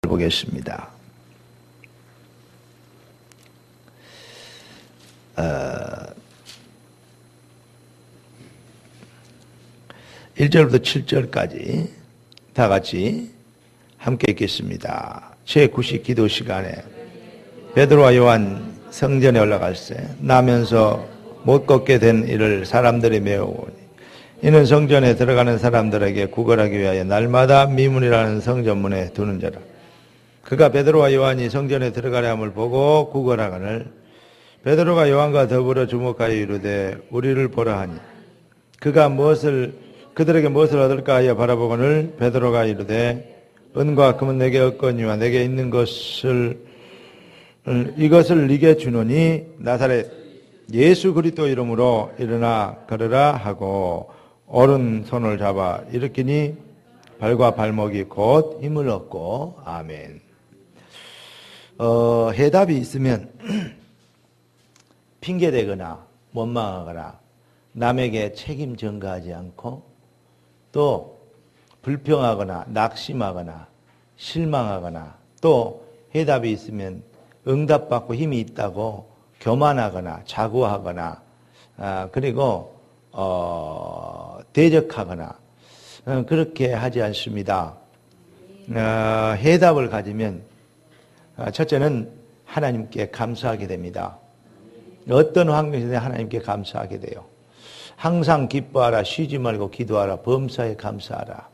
보겠습니다. 1절부터 7절까지 다 같이 함께 읽겠습니다. 제9시 기도 시간에 베드로와 요한 성전에 올라갈새 나면서 못 걷게 된 이를 사람들이 메우오니 이는 성전에 들어가는 사람들에게 구걸하기 위하여 날마다 미문이라는 성전문에 두는 자라. 그가 베드로와 요한이 성전에 들어가려 함을 보고 구걸하거늘 베드로가 요한과 더불어 주목하여 이르되 우리를 보라 하니 그들에게 무엇을 얻을까 하여 바라보거늘 베드로가 이르되 은과 금은 내게 없거니와 내게 있는 이것을 네게 주노니 나사렛 예수 그리스도 이름으로 일어나 걸으라 하고 오른손을 잡아 일으키니 발과 발목이 곧 힘을 얻고 아멘. 해답이 있으면 핑계대거나 원망하거나 남에게 책임 전가하지 않고 또 불평하거나 낙심하거나 실망하거나 또 해답이 있으면 응답받고 힘이 있다고 교만하거나 자고하거나 그리고 대적하거나 그렇게 하지 않습니다. 해답을 가지면 첫째는 하나님께 감사하게 됩니다. 어떤 환경에서 하나님께 감사하게 돼요. 항상 기뻐하라, 쉬지 말고 기도하라, 범사에 감사하라.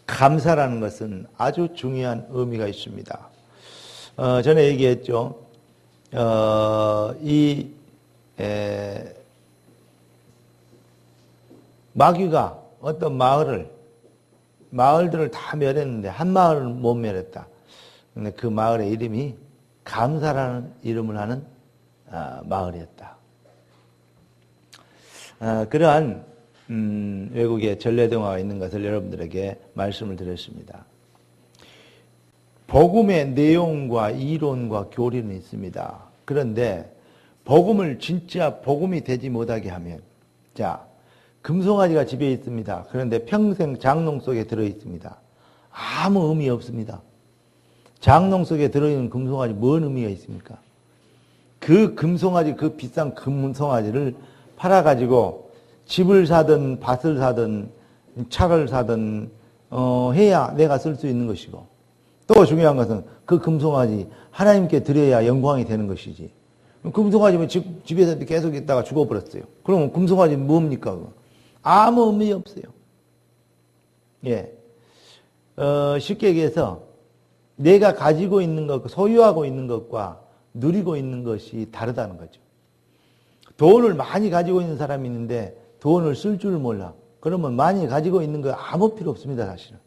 감사라는 것은 아주 중요한 의미가 있습니다. 전에 얘기했죠. 마귀가 어떤 마을들을 다 멸했는데 한 마을을 못 멸했다. 근데 그 마을의 이름이 감사라는 이름을 하는 마을이었다. 그러한 외국에 전래동화가 있는 것을 여러분들에게 말씀을 드렸습니다. 복음의 내용과 이론과 교리는 있습니다. 그런데 복음을 진짜 복음이 되지 못하게 하면 자 금송아지가 집에 있습니다. 그런데 평생 장롱 속에 들어있습니다. 아무 의미 없습니다. 장롱 속에 들어있는 금송아지 뭔 의미가 있습니까? 그 금송아지, 그 비싼 금송아지를 팔아가지고 집을 사든 밭을 사든 차를 사든 해야 내가 쓸 수 있는 것이고 또 중요한 것은 그 금송아지 하나님께 드려야 영광이 되는 것이지. 금송아지면 집에서 계속 있다가 죽어버렸어요. 그러면 금송아지는 뭡니까? 아무 의미 없어요. 예. 쉽게 얘기해서 내가 가지고 있는 것, 소유하고 있는 것과 누리고 있는 것이 다르다는 거죠. 돈을 많이 가지고 있는 사람이 있는데 돈을 쓸 줄 몰라. 그러면 많이 가지고 있는 거 아무 필요 없습니다, 사실은.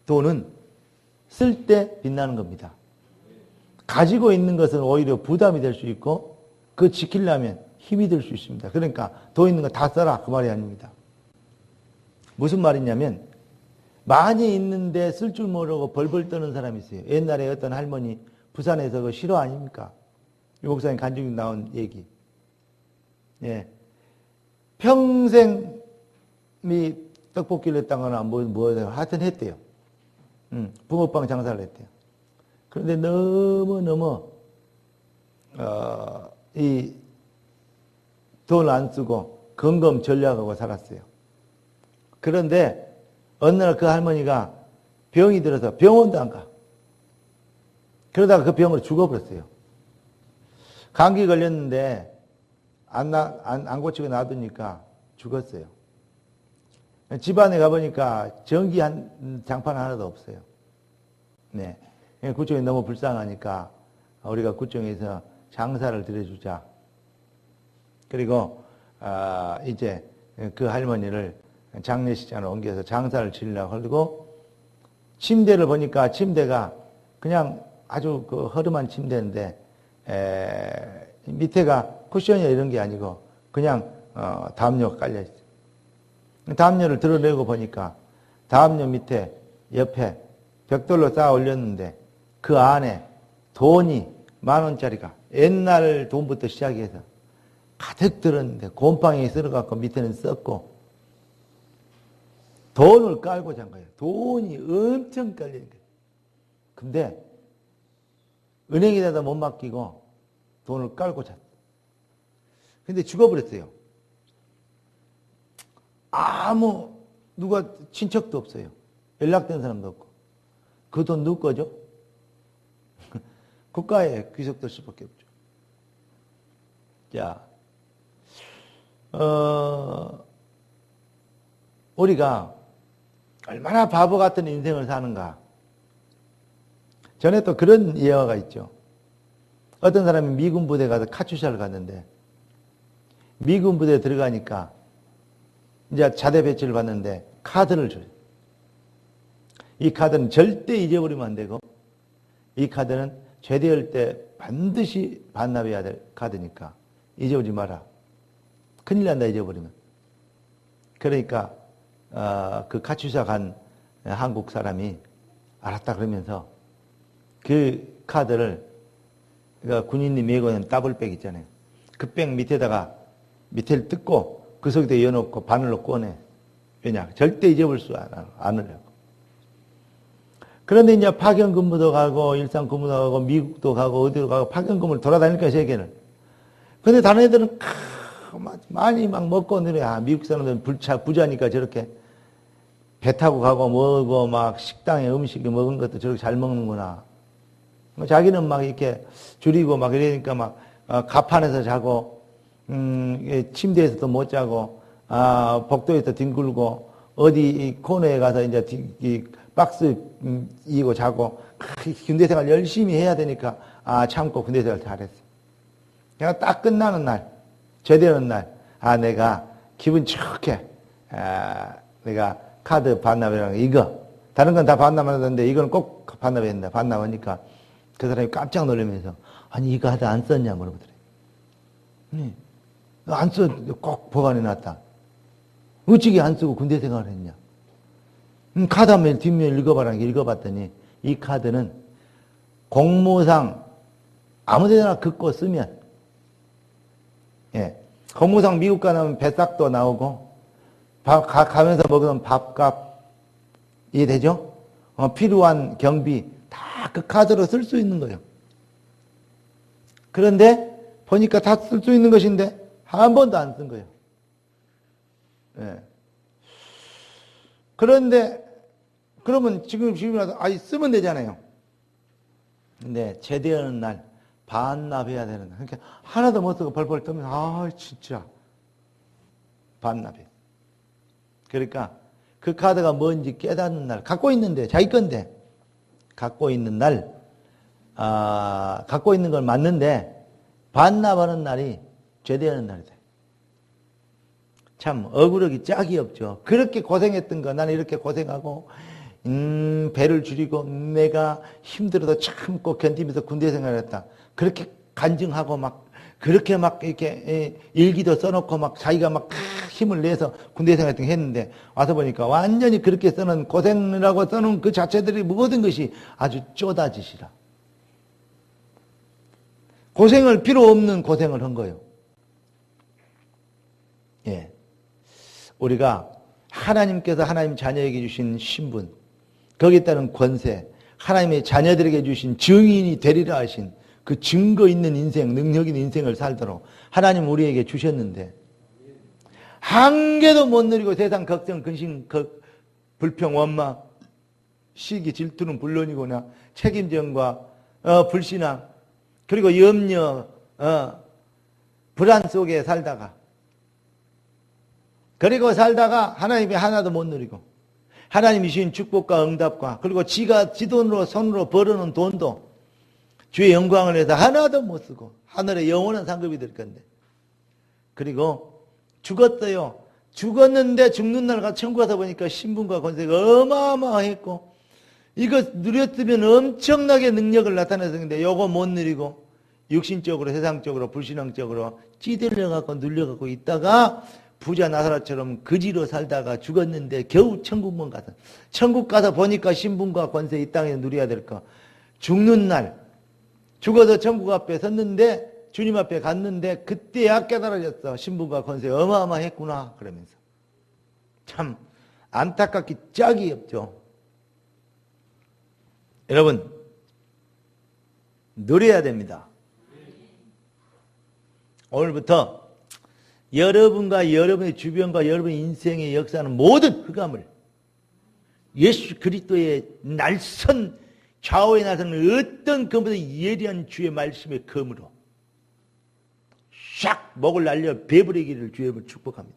돈은 쓸 때 빛나는 겁니다. 가지고 있는 것은 오히려 부담이 될 수 있고 그거 지키려면 힘이 될 수 있습니다. 그러니까 돈 있는 거 다 써라 그 말이 아닙니다. 무슨 말이냐면 많이 있는데 쓸 줄 모르고 벌벌 떠는 사람이 있어요. 옛날에 어떤 할머니 부산에서 그 실화 아닙니까? 유 목사님 간증이 나온 얘기. 예. 평생이 떡볶이를 했다거나 하여튼 했대요. 붕어빵 장사를 했대요. 그런데 너무너무 이 돈 안 쓰고 건강 전략하고 살았어요. 그런데 어느 날 그 할머니가 병이 들어서 병원도 안 가. 그러다가 그 병으로 죽어버렸어요. 감기 걸렸는데 안 고치고 놔두니까 죽었어요. 집안에 가보니까 전기 한 장판 하나도 없어요. 네. 구청이 너무 불쌍하니까 우리가 구청에서 장사를 드려주자. 그리고 이제 그 할머니를 장례식장으로 옮겨서 장사를 치려고 하고 침대를 보니까 침대가 그냥 아주 그 허름한 침대인데 밑에가 쿠션이나 이런 게 아니고 그냥 담요가 깔려 있어요. 담요를 드러내고 보니까 담요 밑에 옆에 벽돌로 쌓아 올렸는데 그 안에 돈이 10,000원짜리가 옛날 돈부터 시작해서 가득 들었는데 곰팡이 쓸어갖고 밑에는 썩고 돈을 깔고 잔 거예요. 돈이 엄청 깔려있는 거예요. 근데 은행에다 못 맡기고 돈을 깔고 잤어. 근데 죽어버렸어요. 누가 친척도 없어요. 연락된 사람도 없고. 그 돈 누구 거죠? 국가의 귀속될 수밖에 없죠. 자, 우리가 얼마나 바보 같은 인생을 사는가. 전에 또 그런 예화가 있죠. 어떤 사람이 미군 부대에 가서 카츄샤를 갔는데, 미군 부대에 들어가니까 이제 자대 배치를 받는데 카드를 줘요. 이 카드는 절대 잊어버리면 안 되고, 이 카드는 제대할 때 반드시 반납해야 될 카드니까 잊어버리지 마라. 큰일 난다, 잊어버리면. 그러니까 그 카츄샤 간 한국 사람이 알았다 그러면서 그 카드를, 그러니까 군인이 메고 있는 더블백 있잖아요. 그 백 밑에를 뜯고 그 속에다 이어놓고 바늘로 꺼내. 왜냐? 절대 잊어버릴 수 않으려고. 그런데 이제 파견 근무도 가고 일상 근무도 가고 미국도 가고 어디로 가고 파견 근무를 돌아다니니까 세계를. 근데 다른 애들은 많이 막 먹고 누래. 미국 사람들은 부자니까 저렇게 배 타고 가고 뭐고 막 식당에 음식을 먹은 것도 저렇게 잘 먹는구나. 자기는 막 이렇게 줄이고 막 이러니까 막 가판에서 자고 침대에서도 못 자고 복도에서 뒹굴고 어디 코너에 가서 이제 이 박스 이고 자고 군대 생활 열심히 해야 되니까 참고 군대 생활 잘했어. 내가 딱 끝나는 날, 제대하는 날, 내가 기분 좋게 내가 카드 반납이라는 이거 다른 건 다 반납하는데 이거는 꼭 반납해야 된다. 반납하니까 그 사람이 깜짝 놀라면서 아니 이 카드 안 썼냐 물어보더래. 안 써, 꼭 보관해놨다. 어찌게 안 쓰고 군대 생활을 했냐. 카드 한 면 뒷면 읽어봐라. 읽어봤더니 이 카드는 공무상 아무데나 긋고 쓰면, 공무상 미국 가면 배싹도 나오고 가면서 먹으면 밥값 이해되죠? 필요한 경비 다 그 카드로 쓸 수 있는 거예요. 그런데 보니까 다 쓸 수 있는 것인데 한 번도 안 쓴 거예요. 그런데 그러면 지금이라도 쓰면 되잖아요. 근데 제대하는 날 반납해야 되는 날. 그러니까 하나도 못 쓰고 벌벌 떨면서 진짜 반납해. 그러니까 그 카드가 뭔지 깨닫는 날, 갖고 있는데 자기 건데 갖고 있는 날, 갖고 있는 걸 맞는데 반납하는 날이 제대하는 날이다. 참 억울하기 짝이 없죠. 그렇게 고생했던 거 나는 이렇게 고생하고 배를 줄이고 내가 힘들어도 참고 견디면서 군대 생활했다. 그렇게 간증하고 막 그렇게 막 이렇게 일기도 써놓고 막 자기가 막 힘을 내서 군대 생활 같은 거 했는데 와서 보니까 완전히 그렇게 써놓은 고생이라고 써놓은 그 자체들이 모든 것이 아주 쪼다짓이라. 고생을 필요 없는 고생을 한 거예요. 우리가 하나님께서 하나님 자녀에게 주신 신분, 거기에 따른 권세, 하나님의 자녀들에게 주신 증인이 되리라 하신 그 증거 있는 인생, 능력 있는 인생을 살도록 하나님 우리에게 주셨는데 한 개도 못 누리고 세상 걱정, 근심, 불평, 원망, 시기, 질투는 물론이구나 책임전과 불신앙, 그리고 염려, 불안 속에 살다가 그리고 살다가 하나님이 하나도 못 누리고 하나님이 주신 축복과 응답과 그리고 지가 지 돈으로 손으로 벌어놓은 돈도 주의 영광을 위해서 하나도 못 쓰고 하늘에 영원한 상급이 될 건데 그리고 죽었어요. 죽었는데 죽는 날 가서 천국 가서 보니까 신분과 권세가 어마어마했고 이거 누렸으면 엄청나게 능력을 나타냈었는데 요거 못 누리고 육신적으로 세상적으로 불신앙적으로 찌들려갖고 눌려갖고 있다가 부자 나사로처럼 거지로 살다가 죽었는데 겨우 천국만 가서 천국 가서 보니까 신분과 권세 이 땅에 누려야 될 거 죽는 날 죽어서 천국 앞에 섰는데 주님 앞에 갔는데 그때야 깨달아졌어. 신분과 권세 어마어마했구나 그러면서 참 안타깝기 짝이 없죠. 여러분 누려야 됩니다. 오늘부터 여러분과 여러분의 주변과 여러분의 인생의 역사는 모든 흑암을 예수 그리스도의 날선 좌우에 나서는 어떤 것보다 예리한 주의 말씀의 검으로 샥 목을 날려 배부리기를 주의 축복합니다.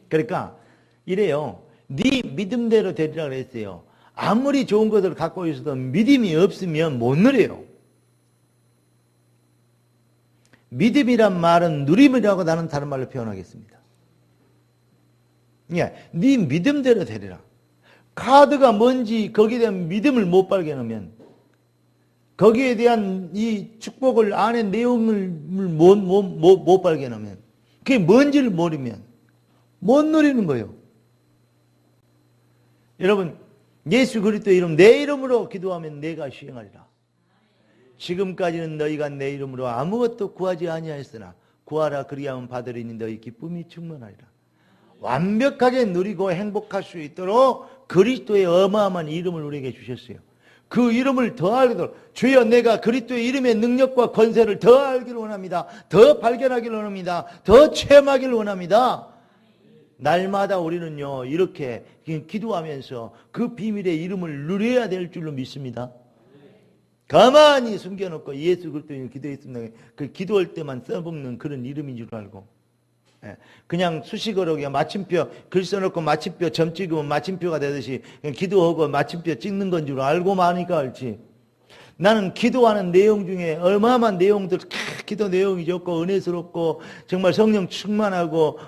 그러니까 이래요. 네 믿음대로 되리라 그랬어요. 아무리 좋은 것을 갖고 있어도 믿음이 없으면 못 누려요. 믿음이란 말은 누림이라고 나는 다른 말로 표현하겠습니다. 네 믿음대로 되리라. 카드가 뭔지 거기에 대한 믿음을 못 발견하면 거기에 대한 이 축복을 안에 내용을 못 발견하면 그게 뭔지를 모르면 못 누리는 거예요. 여러분 예수 그리스도의 이름 내 이름으로 기도하면 내가 시행하리라. 지금까지는 너희가 내 이름으로 아무것도 구하지 아니하였으나 구하라 그리하면 받으리니 너희 기쁨이 충만하리라. 완벽하게 누리고 행복할 수 있도록 그리스도의 어마어마한 이름을 우리에게 주셨어요. 그 이름을 더 알도록 주여 내가 그리스도의 이름의 능력과 권세를 더 알기를 원합니다. 더 발견하기를 원합니다. 더 체험하기를 원합니다. 날마다 우리는요 이렇게 기도하면서 그 비밀의 이름을 누려야 될 줄로 믿습니다. 가만히 숨겨놓고 예수 그리스도를 기도했습니다. 그 기도할 때만 써먹는 그런 이름인 줄 알고 그냥 수식어로 그냥 마침표 글 써놓고 마침표 점 찍으면 마침표가 되듯이 그냥 기도하고 마침표 찍는 건 줄 알고만 하니까 알지. 나는 기도하는 내용 중에 어마어마한 내용들, 기도 내용이 좋고 은혜스럽고 정말 성령 충만하고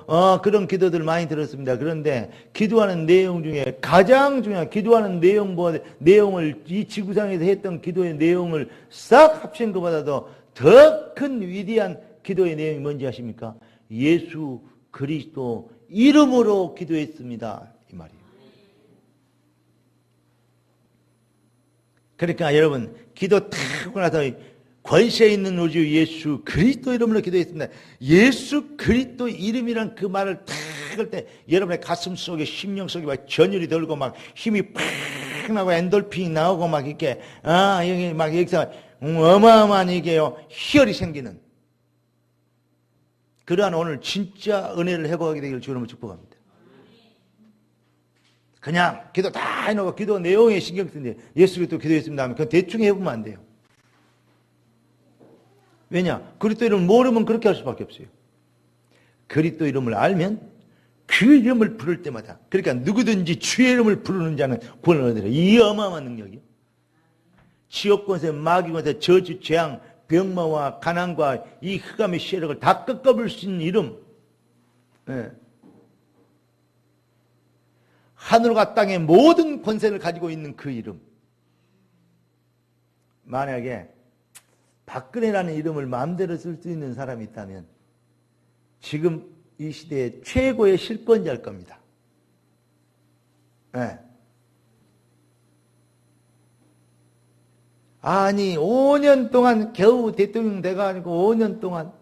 그런 기도들 많이 들었습니다. 그런데 기도하는 내용 중에 가장 중요한 기도하는 내용을 이 지구상에서 했던 기도의 내용을 싹 합친 것보다도 더 큰 위대한 기도의 내용이 뭔지 아십니까? 예수 그리스도 이름으로 기도했습니다. 이 말이에요. 그러니까 여러분 기도 탁 하고 나서 권세 있는 우주 예수 그리스도 이름으로 기도했습니다. 예수 그리스도 이름이란 그 말을 탁 할 때 여러분의 가슴 속에 심령 속에 막 전율이 돌고 막 힘이 팍 나고 엔돌핀이 나오고 막 이렇게 여기 막 여기서 어마어마한 이게요 희열이 생기는 그러한 오늘 진짜 은혜를 회복하게 되기를 주님을 축복합니다. 그냥 기도 다 해놓고 기도 내용에 신경 쓰는데 예수 그리스도 기도했습니다 하면 그건 대충 해보면 안 돼요. 왜냐? 그리스도 이름을 모르면 그렇게 할 수밖에 없어요. 그리스도 이름을 알면 그 이름을 부를 때마다 그러니까 누구든지 주의 이름을 부르는 자는 구원을 얻으리라. 이 어마어마한 능력이요. 지옥 권세, 마귀 권세, 저주, 재앙, 병마와 가난과 이 흑암의 세력을 다 꺾어볼 수 있는 이름. 하늘과 땅의 모든 권세를 가지고 있는 그 이름. 만약에 박근혜라는 이름을 마음대로 쓸 수 있는 사람이 있다면 지금 이 시대의 최고의 실권자일 겁니다. 아니 5년 동안 겨우 대통령 돼가지고 5년 동안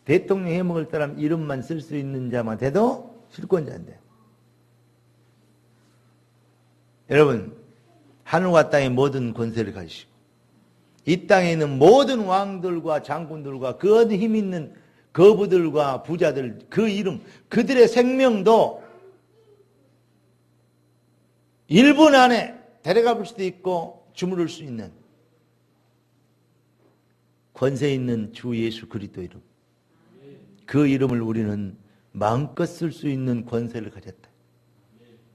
대통령 해먹을 사람 이름만 쓸 수 있는 자만 돼도 실권자인데 여러분 하늘과 땅의 모든 권세를 가지시고 이 땅에 있는 모든 왕들과 장군들과 그 힘 있는 거부들과 부자들 그 이름 그들의 생명도 1분 안에 데려가 볼 수도 있고 주무를 수 있는 권세 있는 주 예수 그리스도 이름 그 이름을 우리는 마음껏 쓸 수 있는 권세를 가졌다.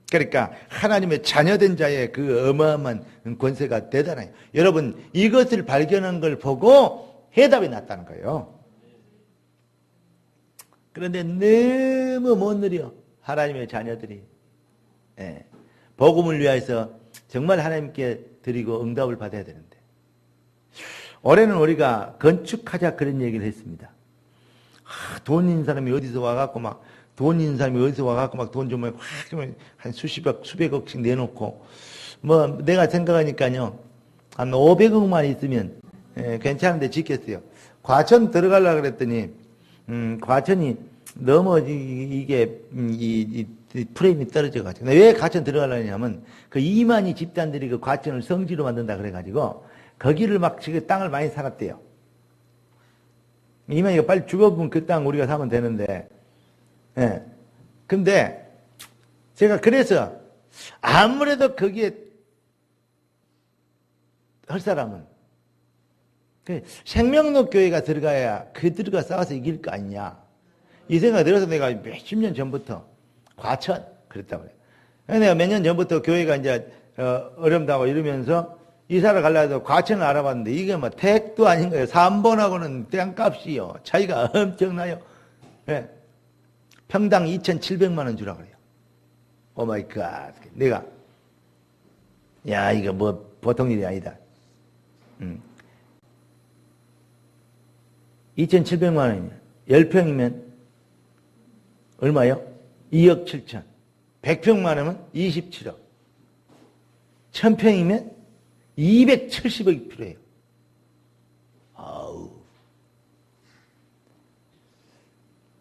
그러니까 하나님의 자녀된 자의 그 어마어마한 권세가 대단해요. 여러분 이것을 발견한 걸 보고 해답이 났다는 거예요. 그런데 너무 못 누려 하나님의 자녀들이 복음을 위해서 정말 하나님께 드리고 응답을 받아야 되는데 올해는 우리가 건축하자 그런 얘기를 했습니다. 돈 있는 사람이 어디서 와갖고 막 돈 있는 사람이 어디서 와갖고 막 돈 좀 한 수백억씩 내놓고 뭐 내가 생각하니까요 한 500억만 있으면 괜찮은데 짓겠어요. 과천 들어가려고 그랬더니 과천이 너무 이게 이 프레임이 떨어져가지고 왜 과천 들어가려냐면 그 이만희 집단들이 그 과천을 성지로 만든다 그래가지고 거기를 막 지금 땅을 많이 살았대요. 이만희가 빨리 죽어보면 그 땅 우리가 사면 되는데, 예. 근데 제가 그래서 아무래도 거기에 할 사람은 생명록 교회가 들어가야 그들과 싸워서 이길 거 아니냐. 이 생각이 들어서 내가 몇십 년 전부터 과천 그랬다고 그래요. 내가 몇 년 전부터 교회가 이제 어렵다고 이러면서 이사를 가려고 해서 과천을 알아봤는데 이게 뭐 택도 아닌 거예요. 3번하고는 땅값이요. 차이가 엄청나요. 네. 평당 2,700만 원 주라 그래요. 오 마이 갓. 내가 야 이거 뭐 보통 일이 아니다. 2,700만 원이면 10평이면 얼마요? 2억 7천. 100평만 하면 27억. 1000평이면 270억이 필요해요. 아우.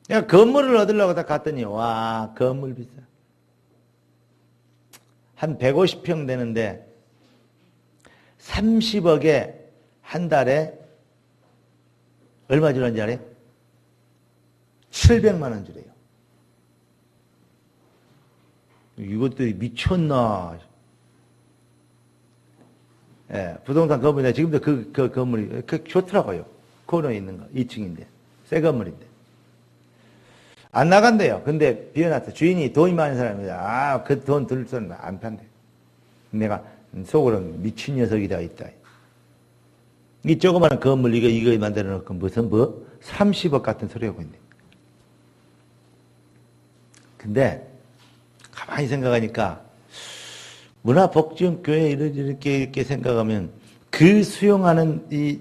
내가 건물을 얻으려고 다 갔더니, 와, 건물 비싸. 한 150평 되는데, 30억에 한 달에 얼마 주는지 알아요? 700만 원 주래요. 이것들이 미쳤나. 예, 부동산 건물인데, 지금도 그 건물이, 좋더라고요. 코너에 있는 거. 2층인데. 새 건물인데. 안 나간대요. 근데 비워놨어. 주인이 돈이 많은 사람이다. 아, 그 돈 들 수는 안 판대. 내가 속으로는 미친 녀석이다, 있다. 이 조그마한 건물, 이거 만들어 놓고 무슨 30억 같은 소리 하고 있네. 근데, 가만히 생각하니까, 문화복지원교회 이렇게 생각하면 그 수용하는 이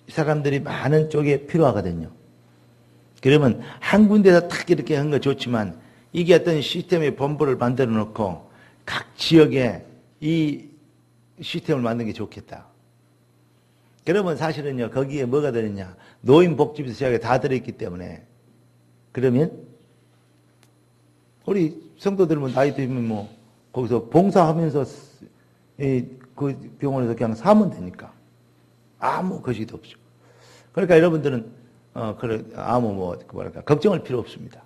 사람들이 많은 쪽에 필요하거든요. 그러면 한 군데서 탁 이렇게 한 거 좋지만 이게 어떤 시스템의 본부를 만들어 놓고 각 지역에 이 시스템을 만드는 게 좋겠다. 그러면 사실은요, 거기에 뭐가 들었냐. 노인복지부터 시작해 다 들어있기 때문에 그러면 우리 성도들은 나이 들면 뭐 거기서 봉사하면서 그 병원에서 그냥 사면 되니까 아무 것이도 없죠. 그러니까 여러분들은 아무 뭐랄까 걱정할 필요 없습니다.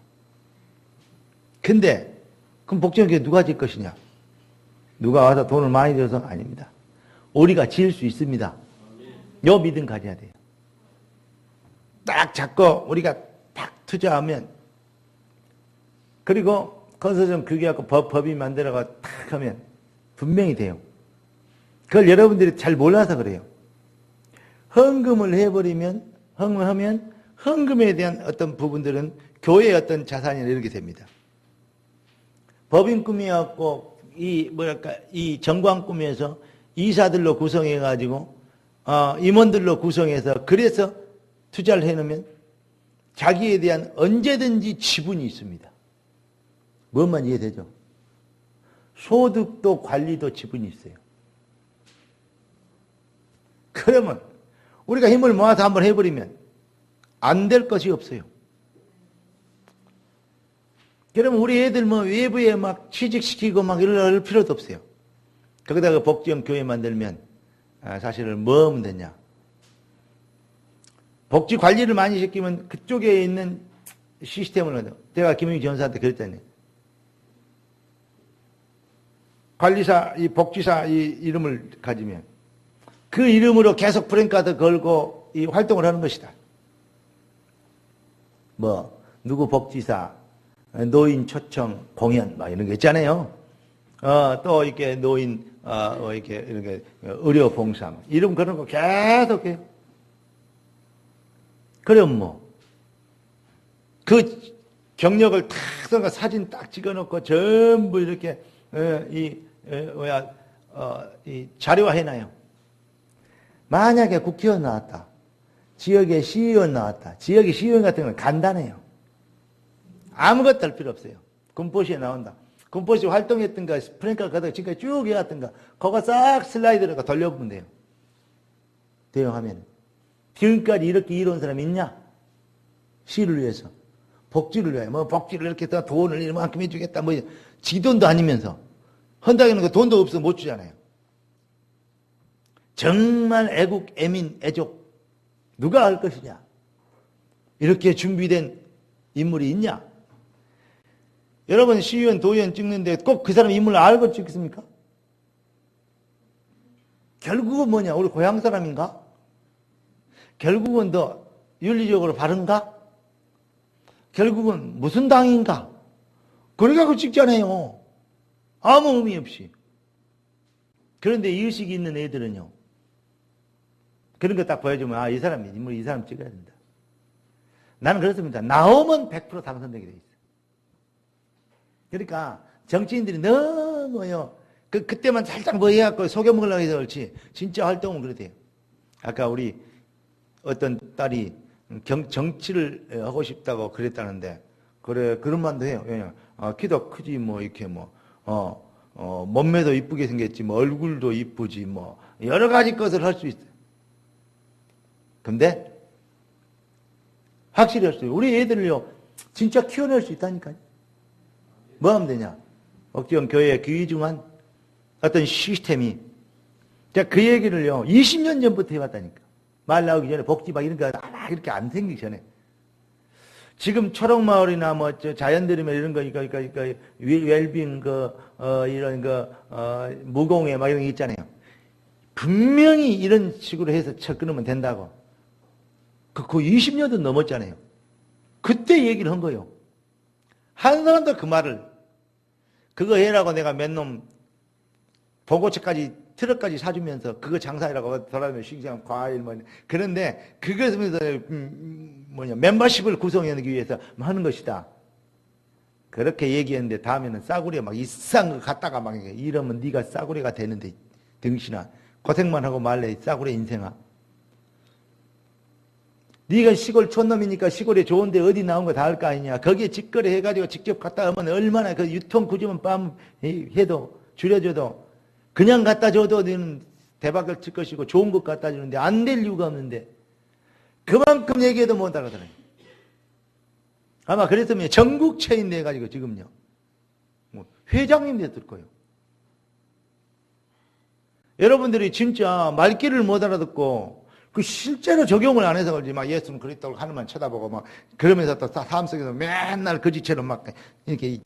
근데 그럼 복지원교회 누가 질 것이냐? 누가 와서 돈을 많이 들여서 아닙니다. 우리가 지을 수 있습니다. 요 믿음 가져야 돼요. 딱 잡고 우리가 딱 투자하면 그리고 건설좀 규기하고 법이 만들어가 탁 하면 분명히 돼요. 그걸 여러분들이 잘 몰라서 그래요. 헌금을 해버리면, 헌금하면 헌금에 대한 어떤 부분들은 교회의 어떤 자산이나 이렇게 됩니다. 법인 꾸미갖고 이 정관 꾸미에서 이사들로 구성해가지고 임원들로 구성해서 그래서 투자를 해놓으면 자기에 대한 언제든지 지분이 있습니다. 무엇만 이해되죠? 소득도 관리도 지분이 있어요. 그러면 우리가 힘을 모아서 한번 해버리면 안 될 것이 없어요. 그러면 우리 애들 외부에 막 취직시키고 막 이럴 필요도 없어요. 거기다가 복지형 교회 만들면 사실은 뭐 하면 되냐. 복지 관리를 많이 시키면 그쪽에 있는 시스템을 얻어. 제가 김영희 전사한테 그랬잖아요. 관리사, 이 복지사 이 이름을 가지면 그 이름으로 계속 프랭카드 걸고 이 활동을 하는 것이다. 누구 복지사, 노인 초청 공연, 막 이런 거 있잖아요. 또 이렇게 노인, 이렇게 의료 봉사, 이름 그런 거 계속 해요. 그럼 그 경력을 탁 써가 사진 딱 찍어 놓고 전부 이렇게 이 자료화 해놔요. 만약에 국회의원 나왔다. 지역에 시의원 나왔다. 지역의 시의원 같은 건 간단해요. 아무것도 할 필요 없어요. 군포시에 나온다. 군포시 활동했던 거, 프랭카 가다가 지금까지 쭉 해왔던 거, 그거 싹 슬라이드로 돌려보면 돼요. 대응하면. 지금까지 이렇게 이뤄온 사람이 있냐? 시를 위해서. 복지를 위해. 복지를 이렇게 다 돈을 이만큼 해주겠다. 지 돈도 아니면서. 헌다기는 거 돈도 없어 못 주잖아요. 정말 애국, 애민, 애족 누가 할 것이냐? 이렇게 준비된 인물이 있냐? 여러분 시의원, 도의원 찍는데 꼭 그 사람 인물을 알고 찍습니까? 결국은 뭐냐? 우리 고향 사람인가? 결국은 더 윤리적으로 바른가? 결국은 무슨 당인가? 그래가지고 찍잖아요. 아무 의미 없이. 그런데 의식이 있는 애들은요. 그런 거 딱 보여주면 아, 이 사람이 인물, 이 사람 찍어야 된다. 나는 그렇습니다. 나오면 100% 당선되게 돼 있어요. 그러니까 정치인들이 너무요. 그때만 살짝 뭐 해갖고 속여먹으려고 해서 그렇지. 진짜 활동은 그렇대요. 아까 우리 어떤 딸이 정치를 하고 싶다고 그랬다는데, 그래, 그런 말도 해요. 왜냐, 키도 크지, 뭐, 이렇게 뭐, 몸매도 이쁘게 생겼지, 뭐, 얼굴도 이쁘지, 뭐, 여러 가지 것을 할 수 있어요. 근데, 확실히 할 수 있어요. 우리 애들을요, 진짜 키워낼 수 있다니까요. 뭐 하면 되냐? 억지원 교회 귀중한 어떤 시스템이, 제가 그 얘기를요, 20년 전부터 해왔다니까. 말 나오기 전에 복지막 이런 거 이렇게 안 생기기 전에. 지금 초록마을이나 뭐, 자연드림에 이런 거니까, 웰빙, 이런 무공해 막 이런 거 있잖아요. 분명히 이런 식으로 해서 쳐 끊으면 된다고. 그 20년도 넘었잖아요. 그때 얘기를 한 거예요. 한 사람도 그 말을, 그거 해라고 내가 맨놈 보고책까지, 트럭까지 사주면서 그거 장사해라고 돌아다니며 식장, 과일, 뭐. 그런데 그것을 멤버십을 구성하기 위해서 하는 것이다. 그렇게 얘기했는데 다음에는 싸구려 막 이상한 거 갖다가 막 이러면 네가 싸구려가 되는데 등신아. 고생만 하고 말래 싸구려 인생아. 네가 시골 촌놈이니까 시골에 좋은데 어디 나온 거 다 할 거 아니냐. 거기에 직거래 해가지고 직접 갖다 오면 얼마나 그 유통 구조만 빰 해도 줄여줘도 그냥 갖다 줘도 너는 대박을 칠 것이고 좋은 것 갖다 주는데 안 될 이유가 없는데 그만큼 얘기해도 못 알아들어요. 아마 그랬으면 전국 체인 내가지고 지금요. 뭐 회장님 됐을 거예요. 여러분들이 진짜 말귀를 못 알아듣고 그 실제로 적용을 안 해서 그러지 막 예수는 그리스도를 하늘만 쳐다보고 막 그러면서 또 삶 속에서 맨날 거지처럼 막 이렇게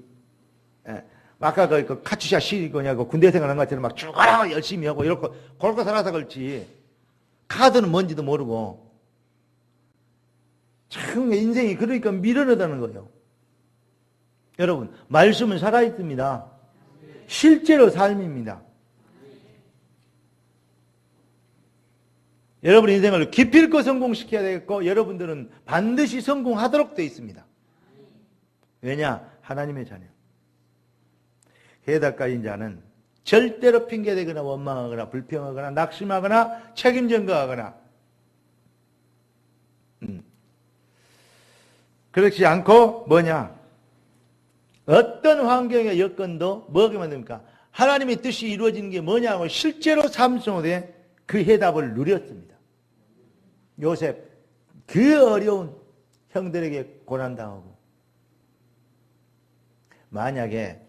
아까 그 카츄샤 시리거냐고 군대 생활한 것처럼 막 죽어라 열심히 하고 이렇게 골고 살아서 그렇지 카드는 뭔지도 모르고 참 인생이 그러니까 미련하다는 거예요. 여러분 말씀은 살아있습니다. 실제로 삶입니다. 여러분 인생을 기필코 성공시켜야 되겠고 여러분들은 반드시 성공하도록 되어 있습니다. 왜냐? 하나님의 자녀. 게다가인 자는 절대로 핑계대거나 원망하거나 불평하거나 낙심하거나 책임전가하거나 그렇지 않고 뭐냐? 어떤 환경의 여건도 뭐게 만듭니까? 하나님의 뜻이 이루어지는 게 뭐냐고 실제로 삶 속에 그 해답을 누렸습니다. 요셉 그 어려운 형들에게 고난당하고 만약에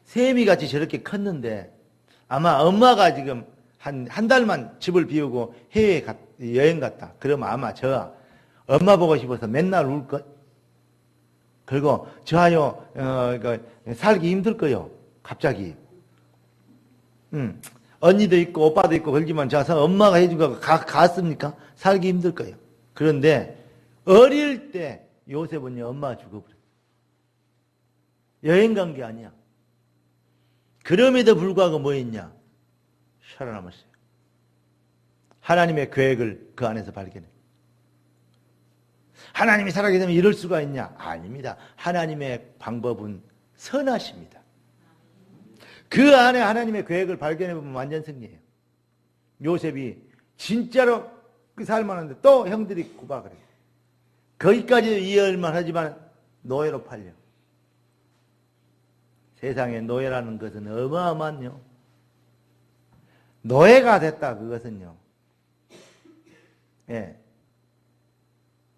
세미같이 저렇게 컸는데 아마 엄마가 지금 한 달만 집을 비우고 해외에 여행 갔다. 그러면 아마 저 엄마 보고 싶어서 맨날 울것. 그리고 저하요 살기 힘들 거요. 갑자기. 언니도 있고 오빠도 있고 그러지만 저서 엄마가 해준 거 갔습니까? 살기 힘들 거예요. 그런데 어릴 때 요셉은요 엄마가 죽어버렸어요. 여행 간 게 아니야. 그럼에도 불구하고 뭐 했냐? 살아남았어요. 하나님의 계획을 그 안에서 발견해. 하나님이 살아계시면 이럴 수가 있냐? 아닙니다. 하나님의 방법은 선하십니다. 그 안에 하나님의 계획을 발견해보면 완전 승리예요. 요셉이 진짜로 그 살만한데 또 형들이 구박을 해요. 거기까지 이해할만 하지만 노예로 팔려. 세상에 노예라는 것은 어마어마한요. 노예가 됐다 그것은요. 예.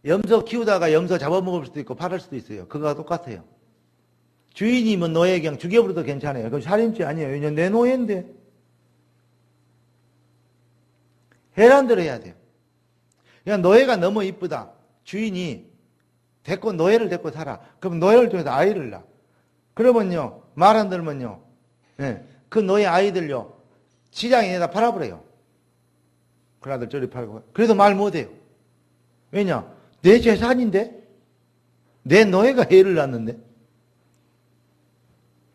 염소 키우다가 염소 잡아먹을 수도 있고 팔을 수도 있어요. 그거와 똑같아요. 주인이 뭐 노예 그냥 죽여버려도 괜찮아요. 그건 살인죄 아니에요. 왜냐면 내 노예인데. 해란 대로 해야 돼요. 그냥 노예가 너무 이쁘다. 주인이 노예를 데리고 살아. 그럼 노예를 통해서 아이를 낳아. 그러면요, 말 안 들으면요, 예, 그 노예 아이들요, 시장에다 팔아버려요. 그나들 저리 팔고. 그래도 말 못해요. 왜냐? 내 재산인데? 내 노예가 애를 낳았는데?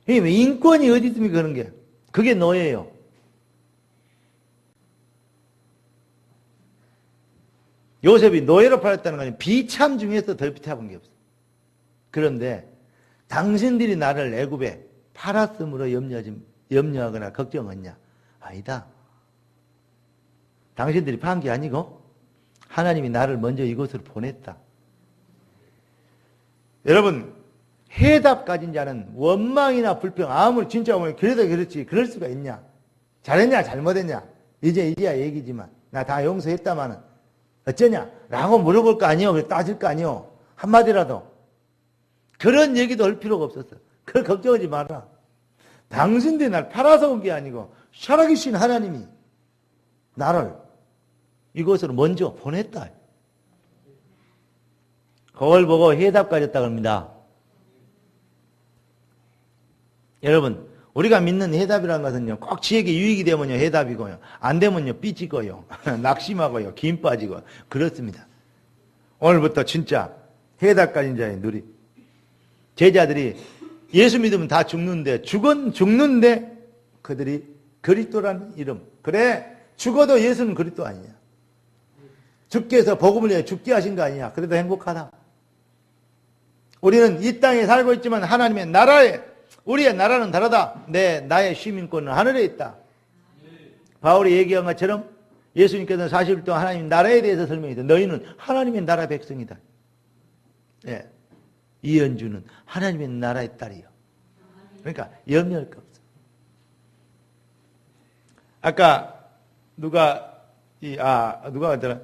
인권이 어디 있습니까, 그런 게? 그게 노예예요. 요셉이 노예로 팔았다는 건 비참 중에서 더 비참한 게 없어. 그런데 당신들이 나를 애굽에 팔았으므로 염려하거나 걱정했냐? 아니다. 당신들이 판 게 아니고 하나님이 나를 먼저 이곳으로 보냈다. 여러분, 해답 가진 자는 원망이나 불평, 아무리 진짜 오면 그래도 그렇지 그럴 수가 있냐? 잘했냐 잘못했냐? 이제야 얘기지만 나 다 용서했다마는 어쩌냐? 라고 물어볼 거 아니요. 따질 거 아니요. 한마디라도. 그런 얘기도 할 필요가 없었어. 그걸 걱정하지 마라. 당신들이 날 팔아서 온 게 아니고 살아계신 하나님이 나를 이곳으로 먼저 보냈다. 그걸 보고 해답 가졌다고 합니다. 여러분, 우리가 믿는 해답이라는 것은요, 꼭 지에게 유익이 되면요, 해답이고요. 안 되면요, 삐지고요. 낙심하고요, 김 빠지고. 그렇습니다. 오늘부터 진짜 해답 가진 자의 누리. 제자들이 예수 믿으면 다 죽는데 그들이 그리스도라는 이름. 그래, 죽어도 예수는 그리스도 아니냐. 주께서 복음을 위해 죽게 하신 거 아니냐. 그래도 행복하다. 우리는 이 땅에 살고 있지만 하나님의 나라에, 우리의 나라는 다르다. 나의 시민권은 하늘에 있다. 바울이 얘기한 것처럼 예수님께서는 40일 동안 하나님 나라에 대해서 설명했다. 너희는 하나님의 나라 백성이다. 예. 이현주는 하나님의 나라의 딸이요. 그러니까 염려할 거 없어. 아까 누가 하더라?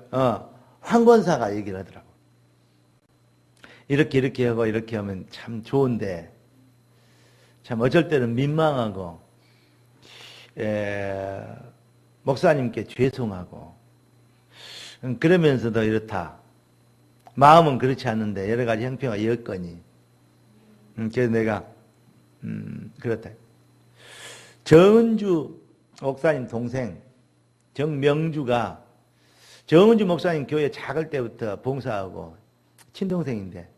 황 권사가 얘기를 하더라고. 이렇게 하고 이렇게 하면 참 좋은데 참 어쩔 때는 민망하고 목사님께 죄송하고 그러면서도 이렇다. 마음은 그렇지 않는데 여러 가지 형평과 여건이 그래서 내가 그렇다. 정은주 목사님 동생 정명주가 정은주 목사님 교회 작을 때부터 봉사하고 친동생인데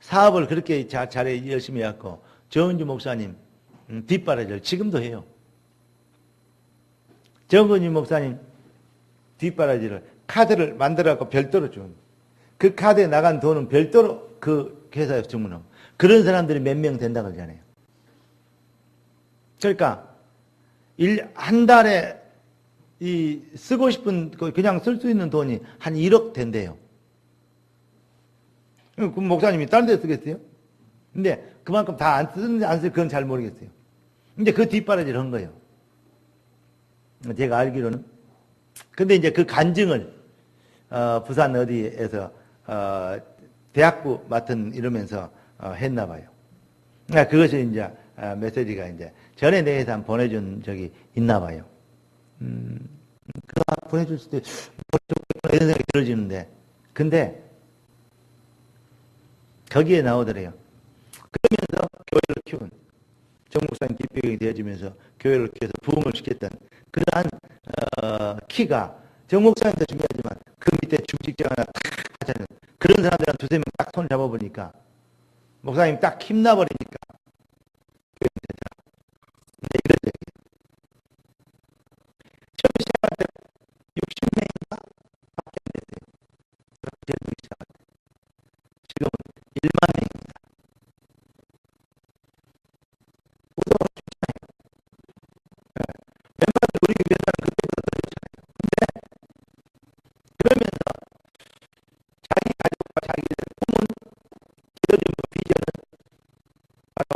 사업을 그렇게 잘해 열심히 해갖고 정은주 목사님 뒷바라지를 지금도 해요. 정은주 목사님 뒷바라지를 카드를 만들어갖고 별도로 준. 그 카드에 나간 돈은 별도로 그 회사에 주문하고. 그런 사람들이 몇 명 된다고 그러잖아요. 그러니까 한 달에 쓰고 싶은 그냥 쓸 수 있는 돈이 한 1억 된대요. 그럼 목사님이 다른 데 쓰겠어요? 근데 그만큼 다 안 쓰는지 안 쓰는지 그건 잘 모르겠어요. 근데 그 뒷바라지를 한 거예요. 제가 알기로는. 근데 이제 그 간증을 부산 어디에서 대학부 맡은 이러면서 했나 봐요. 그러니까 그것이 이제 메시지가 이제 전에 대해서 한 보내준 적이 있나 봐요. 보내줄 수도 이런 생각이 들어지는데 근데 거기에 나오더래요. 그러면서 교회를 키운 정목사님 뒷배경이 되어지면서 교회를 키워서 부흥을 시켰던 그러한 키가 정목사님도 중요하지만 그 밑에 중직자 하나 탁 하자는 그런 사람들 한 두세 명 딱 손을 잡아보니까 목사님 딱 힘나버리니까 교회 되더라. 근데 이런 얘기예요. 처음 시작할 때 60명인가? 밖에 안 됐어요. 제일 시작할 때. 지금은 1만 명입니다. 우선 좋잖아요. 멤버들 우리 교회는 그때보다 더 좋잖아요. 근데 그러면서 자기 가족과 자기의 꿈은 기도주고 비전은 바로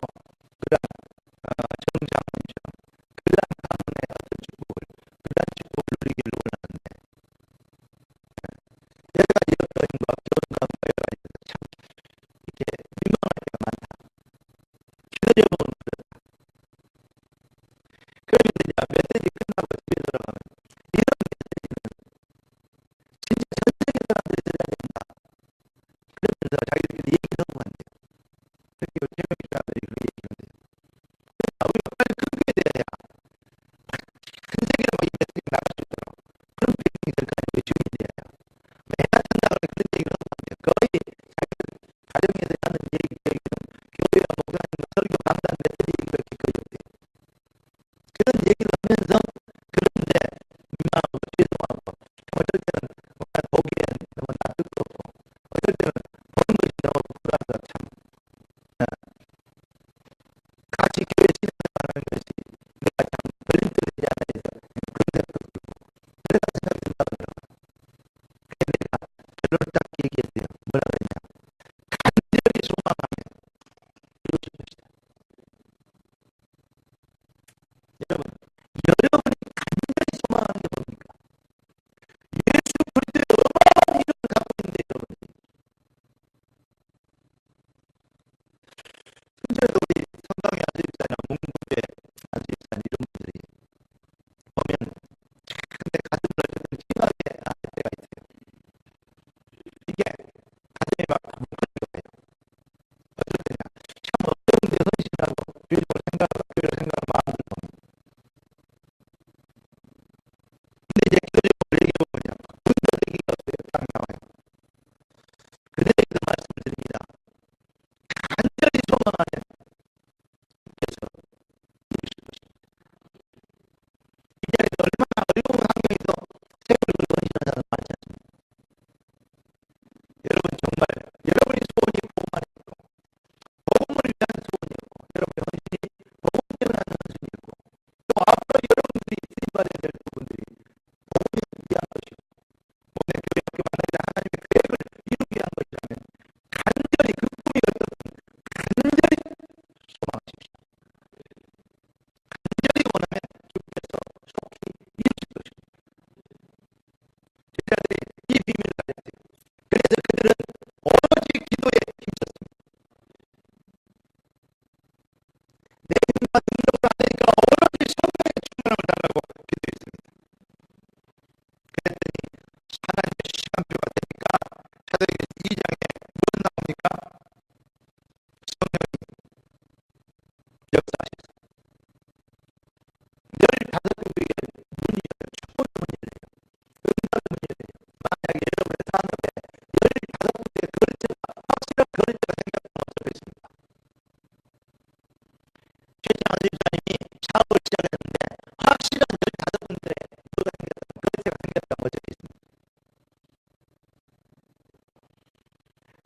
어제 있습니다.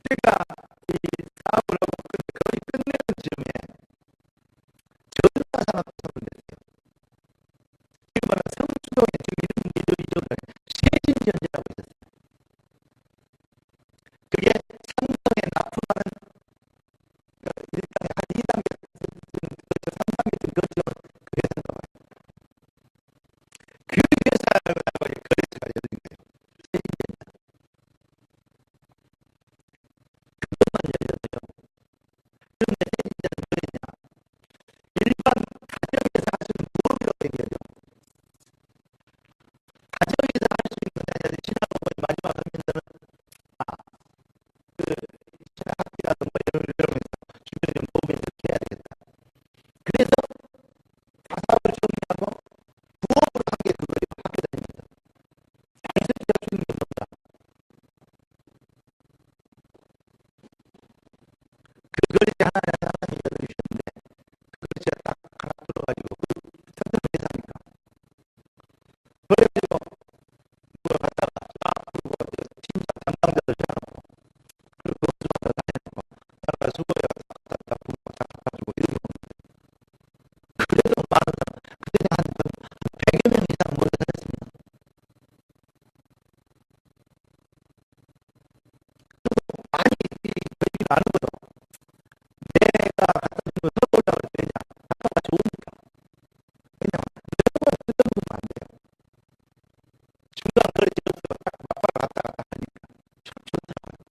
제가 이 사업을 하고 거의 끝내는 즈음에 전화 사람한테 전화했어요. 지금 말하는 성수동에 지금 이런 이쪽은 세진전자라고 있었어요. 그게 삼성에 납품하는 일단은 한 2단계, 3단계쯤 거치면 그 회사인가 봐요. 그 회사하고 거래처가 열린 거예요. 세진전자. 그것만 열려도요. 그런데 세진전자는 뭐였냐? 일반 가정에서 할 수 있는 부업이라고 얘기하죠. 가정에서 할 수 있는 자녀들 지나고 보니 마지막 하면서는 그 학비라든 뭐 이러면서 주변에 좀 도움을 이렇게 해야 되겠다. 그래서 사업을 정리하고 부업을 한 게 그거예요. 학교 다니면서. 자기서 시작 주는 게 뭔가. 그걸 이제 하나님이 열어주셨는데 그걸 제가 딱 하나 들어가지고 그 튼튼 회사니까. 그래가지고 그걸 갖다가 쫙 그리고 팀장 담당자들 잡아놓고 그리고 그것도 갖다 다녀놓고 나가 수고해가 딱 부고 딱 갖다주고 이렇게 오는 거예요. 그래도 많은 사람 그때 한 100여 명 이상 모여 다녔습니다. 많이 그러지는 않고도 내가 갖다 주면 서울라고 그랬냐 아까가 좋으니까 왜냐면 너무 뜯어먹으면 안 돼요. 중간 거리에서 딱 막바로 갔다 갔다 하니까 참 좋더라고요.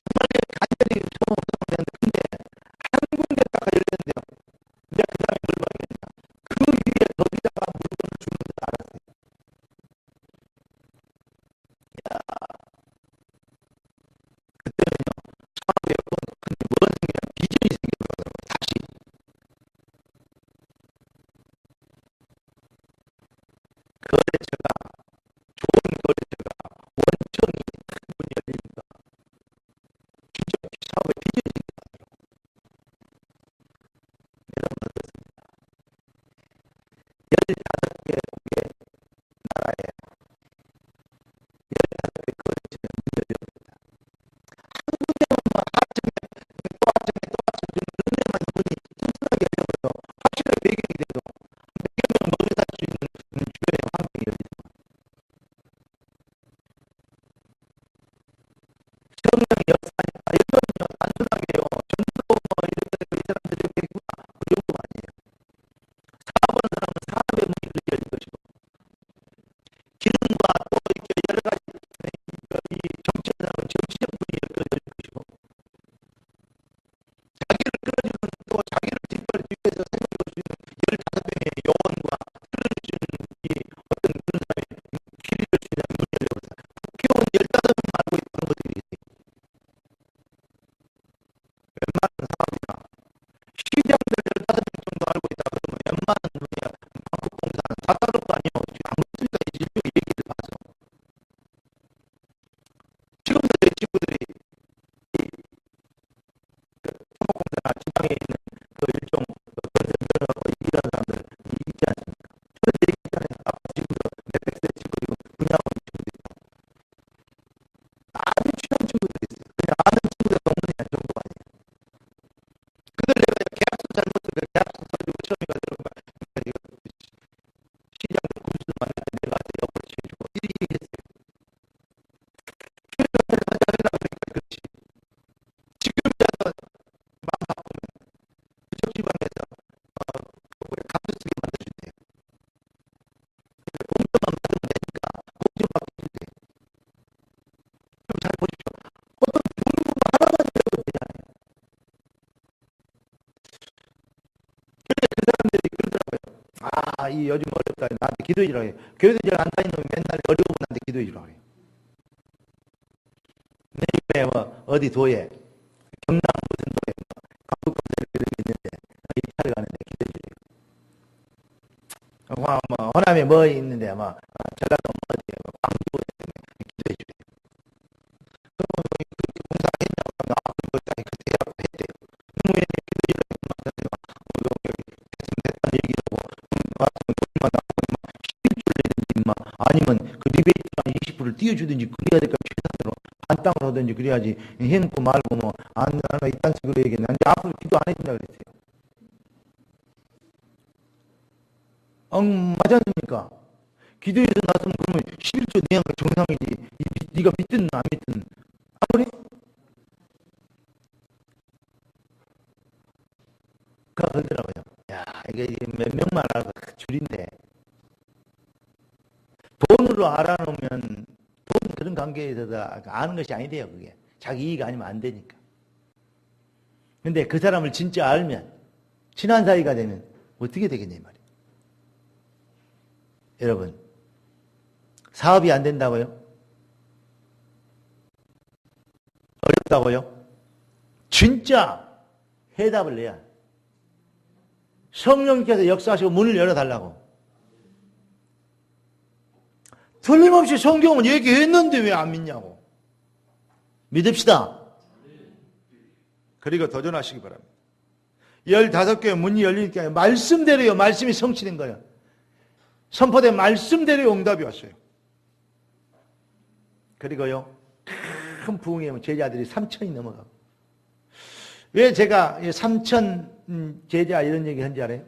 정말 간절히 처음 없었는데 근데 한 군데다가 열렸는데요. 내가 그 다음에 뭘 발견했냐. 그 위에 거기다가 물건을 주는 줄 알았어요. 야, 그때는요. 사업에 근데 뭐가 생기냐면 비전이 생기더라고요. 다시. 거래처가 좋은 거래처가 원청이 큰 문이 열리니까 진짜 사업에 비전이 생기더라고요. 여러분 어떻습니까? 15개국의 나라에 15개 거래처에 문이 열렸습니다. 한국에는 뭐 하청에 또 하청에 또 하청에 그런 데만 문이 튼튼하게 열려서 확실하게 배경이 돼도 100여 명 모여 살 수 있는 주변에 환경이 열리죠. 성령 역사니까 이거는요 단순하게요 전도 뭐 이렇게 이 사람들 이렇게 했구나 그 정도가 아니에요. 사업하는 사람은 사업의 문이 그렇게 열린 것이고 기능과 또 이렇게 여러 가지 이 정치하는 사람은 정치적 문이 열린 것이고 자기를 끌어주는 또 자기를 뒤에서 세워줄 수 있는 15명의 요원과 끌어주는 이 어떤 그런 사람의 길이를 주는 문이 열려버렸어요. 국회의원 15명 알고 있는 것들이 있어요. 웬만한 사업이나 시장들 15명 정도 알고 있다 그러면 웬만한 분이야 방콕공사는 4달러도 아니에요. 아무튼가 일종의 얘기를 봐서 지금도 저희 친구들이 이 토목공사나 지방에 있는 그 일종 건설면허고 일하는 사람들 있지 않습니까? 저도 얘기했잖아요. 아까 지금도 몇백 세 친구 지금 분야하고 있는 친구도 있고 아주 친한 친구들이 있어요. 그냥 아는 친구가 동문이야 정도가 아니에요. 그들 내가 계약서 잘못해서 계약서 써주고 처음에 들어가 시장을 군수를 만날 때 내가 옆으로 치해주고 이렇게 했어요. 그래서 내가 하려고 그러니까 그렇지. 지금이라도 마음 바꾸면 그쪽 지방에서 값을 쓰게 만들어준대요. 공정만 받으면 되니까 공정받게 해주세요. 좀 잘 보십시오. 어떤 중국만 하나만 배워도 되잖아요. 그런데 그 사람들이 그러더라고요. 아, 이 요즘 어렵다. 나한테 기도해 주라고 해요. 교회도 잘 안 다니는 놈이 맨날 어려운 분한테 기도해 주라고 해요. 내 이번에 뭐 어디 도에 경남 무슨 도에 뭐 강북건설 그런 게 있는데 입찰을 가는데 기도해 주래요. 뭐 호남에 뭐 있는데 뭐 전라도 뭐 어디에 뭐 광주에 기도해 주래요. 그러면 그렇게 공사하겠냐고 하면 그거 딱 그때 해라고 했대요. 노무현이 기도해 주라고 말하세요. 여기 됐으면 됐다는 얘기라고 같으면 돈만 나오고 막 11줄 내든지 막 아니면 그 리베이트 한 20%를 띄워주든지 그래야 될까 최선으로 한 땅을 하든지 그래야지 해놓고 말고 뭐 안 이딴 식으로 얘기했는데 앞으로 기도 안 해준다 그랬어요. 맞지 않습니까? 기도해서 나서면 그러면 11조 내양 정상이지. 네가 믿든 안 믿든 안 그래? 그러더라고요. 야, 이게 몇 명만 알아서 줄인데 돈으로 알아놓으면 돈 그런 관계에 있어서 아는 것이 아니래요. 그게 자기 이익 아니면 안 되니까. 근데 그 사람을 진짜 알면 친한 사이가 되면 어떻게 되겠냐 이 말이에요. 여러분, 사업이 안 된다고요? 어렵다고요? 진짜 해답을 내야 해요. 성령께서 역사하시고 문을 열어달라고. 틀림없이 성경은 얘기했는데 왜 안 믿냐고. 믿읍시다. 그리고 도전하시기 바랍니다. 15개의 문이 열리니까 말씀대로요. 말씀이 성취된 거예요. 선포된 말씀대로 응답이 왔어요. 그리고요, 큰 부흥에 제자들이 3,000이 넘어가고. 왜 제가 3,000 제자 이런 얘기 한지 알아요?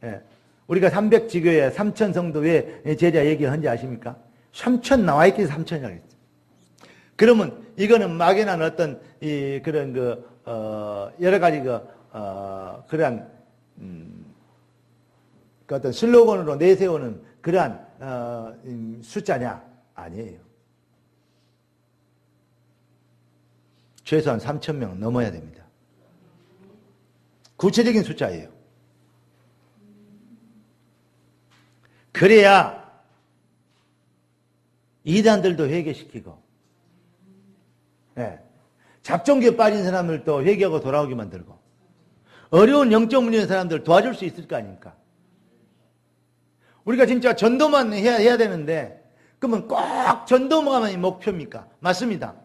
예. 우리가 300지교에 3,000 성도 왜 제자 얘기를 한지 아십니까? 3,000 나와 있기 때문에 3,000이라고 했어요. 그러면 이거는 막연한 어떤 그런 여러 가지 그러한 그 어떤 슬로건으로 내세우는 그러한 숫자냐? 아니에요. 최소한 3,000명 넘어야 됩니다. 구체적인 숫자예요. 그래야 이단들도 회개시키고, 네. 잡종기에 빠진 사람들도 회개하고 돌아오게 만들고, 어려운 영적 문제 있는 사람들 도와줄 수 있을 거 아닙니까? 우리가 진짜 전도만 해야 되는데, 그러면 꼭 전도만이 목표입니까? 맞습니다.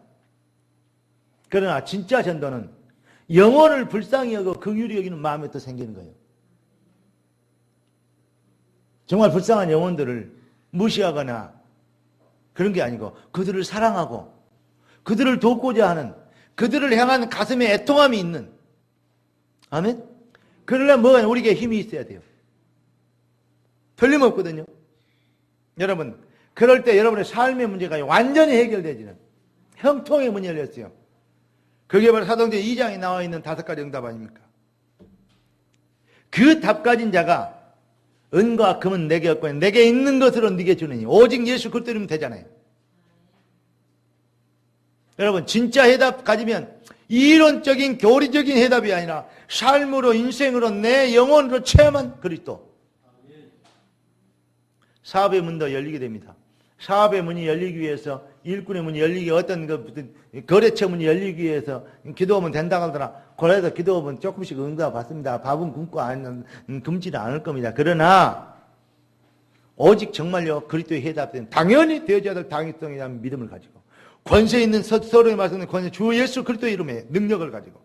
그러나 진짜 전도는 영혼을 불쌍히 여기고 긍휼히 여기는 마음에 또 생기는 거예요. 정말 불쌍한 영혼들을 무시하거나 그런 게 아니고 그들을 사랑하고 그들을 돕고자 하는, 그들을 향한 가슴에 애통함이 있는, 아멘? 그러려면 뭐가 우리에게 힘이 있어야 돼요. 틀림없거든요. 여러분, 그럴 때 여러분의 삶의 문제가 완전히 해결되지는 형통의 문이 열렸어요. 그게 바로 사도행전 2장에 나와 있는 5가지 응답 아닙니까? 그 답 가진 자가 은과 금은 내게 없고 내게 있는 것으로 네게 주느니 오직 예수 그리스도면 되잖아요. 여러분, 진짜 해답 가지면 이론적인 교리적인 해답이 아니라 삶으로, 인생으로, 내 영혼으로 체험한 그리스도. 사업의 문도 열리게 됩니다. 사업의 문이 열리기 위해서, 일꾼의 문이 열리기, 어떤 거래처 문이 열리기 위해서 기도하면 된다고 하더라. 고라에서 기도하면 조금씩 응답 받습니다. 밥은 굶고 굶지는 않을 겁니다. 그러나 오직 정말요 그리스도의 해답은 당연히 되어져야 될 당위성에 대한 믿음을 가지고, 권세 있는 서로의 말씀은 권세, 주 예수 그리스도의 이름에 능력을 가지고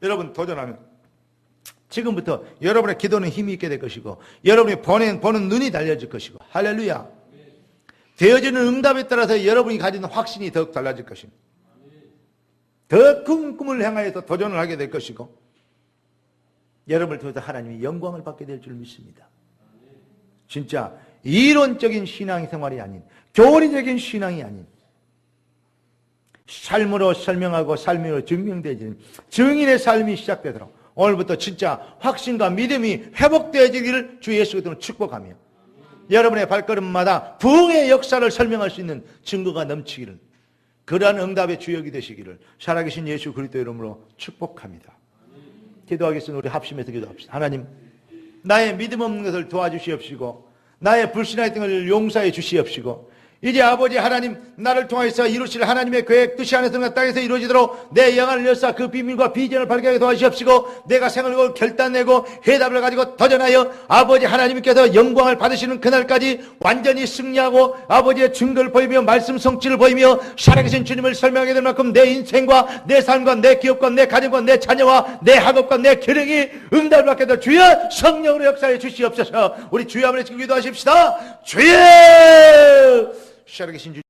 여러분 도전하면 지금부터 여러분의 기도는 힘이 있게 될 것이고, 여러분이 보는 눈이 달려질 것이고, 할렐루야. 되어지는 응답에 따라서 여러분이 가진 확신이 더욱 달라질 것입니다. 더 큰 꿈을 향하여서 도전을 하게 될 것이고, 여러분을 통해서 하나님이 영광을 받게 될 줄 믿습니다. 진짜 이론적인 신앙생활이 아닌, 교리적인 신앙이 아닌, 삶으로 설명하고 삶으로 증명되어지는 증인의 삶이 시작되도록 오늘부터 진짜 확신과 믿음이 회복되어지기를 주 예수 그리스도로 축복하며, 여러분의 발걸음마다 부흥의 역사를 설명할 수 있는 증거가 넘치기를, 그러한 응답의 주역이 되시기를 살아계신 예수 그리스도 이름으로 축복합니다. 기도하겠습니다. 우리 합심해서 기도합시다. 하나님, 나의 믿음 없는 것을 도와주시옵시고, 나의 불신하였던 것을 용서해 주시옵시고, 이제 아버지 하나님, 나를 통해서 이루실 하나님의 계획 뜻이 하늘에서 땅에서 이루어지도록 내 영안을 열사 그 비밀과 비전을 발견하게 도와주시옵시고, 내가 생각을 결단내고 해답을 가지고 도전하여 아버지 하나님께서 영광을 받으시는 그날까지 완전히 승리하고 아버지의 증거를 보이며 말씀 성취를 보이며 살아계신 주님을 설명하게 될 만큼 내 인생과 내 삶과 내 기업과 내 가정과 내 자녀와 내 학업과 내 기능이 응답을 받게 될 주여 성령으로 역사해 주시옵소서. 우리 주여 한번 기도하십시다. 주여 확실하게 신주